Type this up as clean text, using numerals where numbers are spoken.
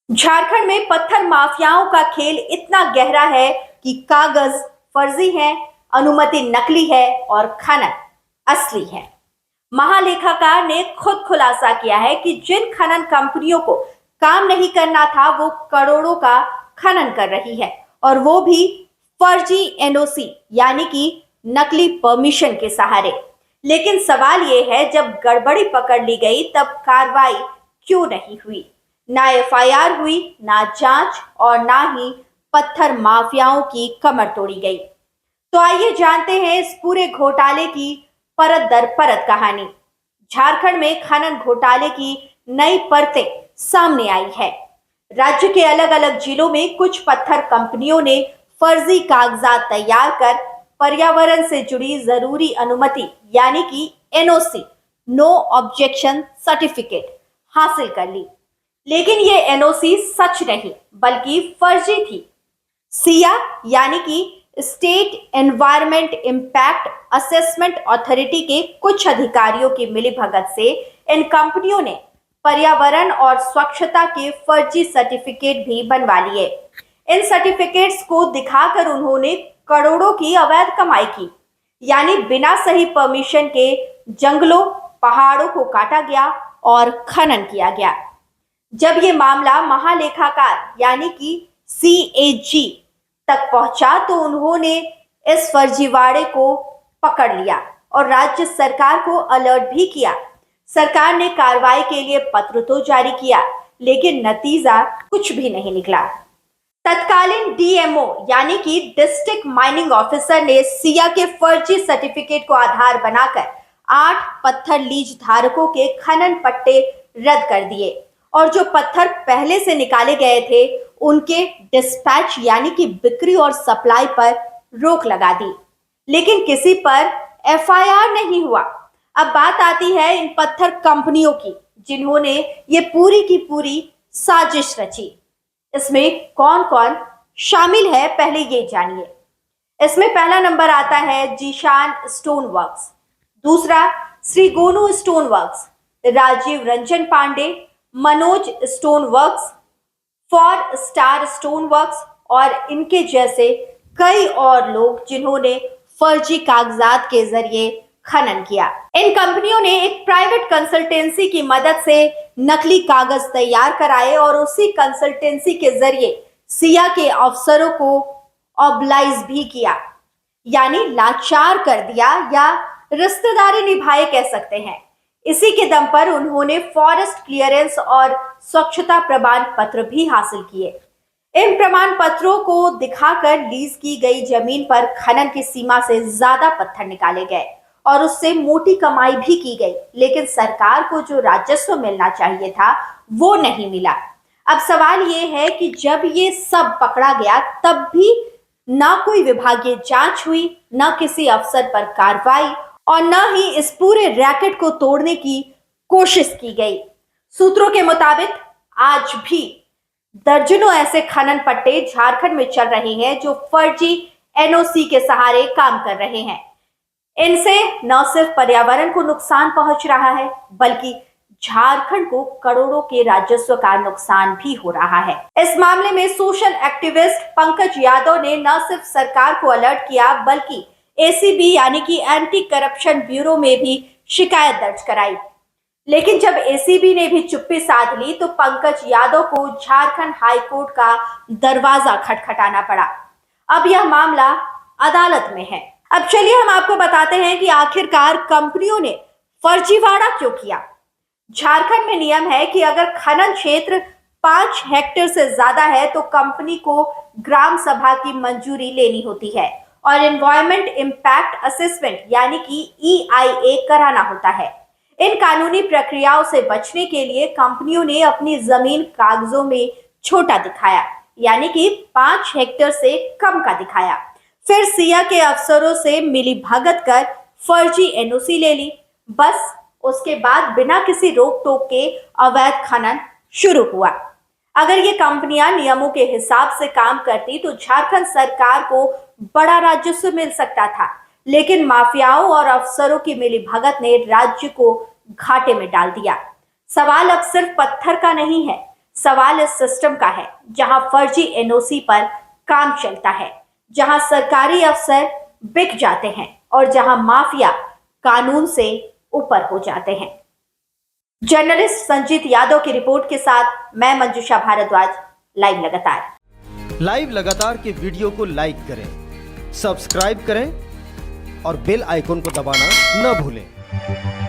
झारखंड में पत्थर माफियाओं का खेल इतना गहरा है कि कागज फर्जी है, अनुमति नकली है और खनन असली है। महालेखाकार ने खुद खुलासा किया है कि जिन खनन कंपनियों को काम नहीं करना था वो करोड़ों का खनन कर रही है और वो भी फर्जी एनओसी यानी कि नकली परमिशन के सहारे। लेकिन सवाल ये है, जब गड़बड़ी पकड़ ली गई तब कार्रवाई क्यों नहीं हुई? ना एफआईआर हुई, ना जांच और ना ही पत्थर माफियाओं की कमर तोड़ी गई। तो आइए जानते हैं इस पूरे घोटाले की परत दर परत कहानी। झारखंड में खनन घोटाले की नई परतें सामने आई है। राज्य के अलग अलग जिलों में कुछ पत्थर कंपनियों ने फर्जी कागजात तैयार कर पर्यावरण से जुड़ी जरूरी अनुमति यानी कि एनओसी, नो ऑब्जेक्शन सर्टिफिकेट हासिल कर ली। लेकिन ये एनओसी सच नहीं बल्कि फर्जी थी। सिया यानी कि state environment impact assessment authority के कुछ अधिकारियों की मिलीभगत से इन कंपनियों ने पर्यावरण और स्वच्छता के फर्जी सर्टिफिकेट भी बनवा लिए। इन सर्टिफिकेट्स को दिखाकर उन्होंने करोड़ों की अवैध कमाई की। यानी बिना सही परमिशन के जंगलों, पहाड़ों को काटा गया और खनन किया गया। जब ये मामला महालेखाकार यानी कि सीएजी तक पहुंचा तो उन्होंने इस फर्जीवाड़े को पकड़ लिया और राज्य सरकार को अलर्ट भी किया। सरकार ने कार्रवाई के लिए पत्र तो जारी किया, लेकिन नतीजा कुछ भी नहीं निकला। तत्कालीन डीएमओ यानी कि डिस्ट्रिक्ट माइनिंग ऑफिसर ने सिया के फर्जी सर्टिफिकेट को आधार बनाकर 8 पत्थर लीज धारकों के खनन पट्टे रद्द कर दिए और जो पत्थर पहले से निकाले गए थे उनके डिस्पैच यानी कि बिक्री और सप्लाई पर रोक लगा दी। लेकिन किसी पर एफआईआर नहीं हुआ। अब बात आती है इन पत्थर कंपनियों की जिन्होंने ये पूरी की पूरी साजिश रची। इसमें कौन कौन शामिल है पहले ये जानिए। इसमें पहला नंबर आता है जीशान स्टोन वर्क्स, दूसरा Shri Gonu stone works, Rajiv Ranjan Pandey, Manoj stone works, four star stone works और इनके जैसे कई और लोग जिन्होंने फर्जी कागजात के जरिए खनन किया। इन कंपनियों ने एक प्राइवेट कंसल्टेंसी की मदद से नकली कागज तैयार कराए और उसी कंसल्टेंसी के जरिए सिया के अफसरों को ऑब्लाइज भी किया, यानी लाचार कर दिया या रिश्तेदारी निभाए कह सकते हैं। इसी के दम पर उन्होंने फॉरेस्ट क्लियरेंस और स्वच्छता प्रमाण पत्र भी हासिल किए। इन प्रमाण पत्रों को दिखाकर लीज की गई जमीन पर खनन की सीमा से ज्यादा पत्थर निकाले गए और उससे मोटी कमाई भी की गई। लेकिन सरकार को जो राजस्व मिलना चाहिए था वो नहीं मिला। अब सवाल ये है कि जब ये सब पकड़ा गया तब भी ना कोई विभागीय जांच हुई, ना किसी अफसर पर कार्रवाई और न ही इस पूरे रैकेट को तोड़ने की कोशिश की गई। सूत्रों के मुताबिक आज भी दर्जनों ऐसे खनन पट्टे झारखंड में चल रहे हैं जो फर्जी एनओसी के सहारे काम कर रहे हैं। इनसे न सिर्फ पर्यावरण को नुकसान पहुंच रहा है बल्कि झारखंड को करोड़ों के राजस्व का नुकसान भी हो रहा है। इस मामले में सोशल एक्टिविस्ट पंकज यादव ने न सिर्फ सरकार को अलर्ट किया बल्कि एसीबी यानी कि एंटी करप्शन ब्यूरो में भी शिकायत दर्ज कराई। लेकिन जब एसीबी ने भी चुप्पी साध ली तो पंकज यादव को झारखंड हाई कोर्ट का दरवाजा खटखटाना पड़ा। अब यह मामला अदालत में है। अब चलिए हम आपको बताते हैं कि आखिरकार कंपनियों ने फर्जीवाड़ा क्यों किया। झारखंड में नियम है कि अगर खनन क्षेत्र 5 हेक्टेयर से ज्यादा है तो कंपनी को ग्राम सभा की मंजूरी लेनी होती है और एनवायरमेंट इम्पैक्ट असेसमेंट यानी कि EIA कराना होता है। इन कानूनी प्रक्रियाओं से बचने के लिए कंपनियों ने अपनी जमीन कागजों में छोटा दिखाया, यानी कि 5 हेक्टेयर से कम का दिखाया। फिर सिया के अफसरों से मिली भगत कर फर्जी एनओसी ले ली। बस उसके बाद बिना किसी रोक टोक के अवैध खनन शुरू हुआ। अगर ये कंपनियां नियमों के हिसाब से काम करती तो झारखंड सरकार को बड़ा राजस्व मिल सकता था, लेकिन माफियाओं और अफसरों की मिलीभगत ने राज्य को घाटे में डाल दिया। सवाल अब सिर्फ पत्थर का नहीं है, सवाल इस सिस्टम का है जहां फर्जी एनओसी पर काम चलता है, जहां सरकारी अफसर बिक जाते हैं और जहां माफिया कानून से ऊपर हो जाते हैं। जर्नलिस्ट संजीत यादव की रिपोर्ट के साथ मैं मंजुषा भारद्वाज, लाइव लगातार के वीडियो को लाइक करें, सब्सक्राइब करें और बेल आइकन को दबाना न भूलें।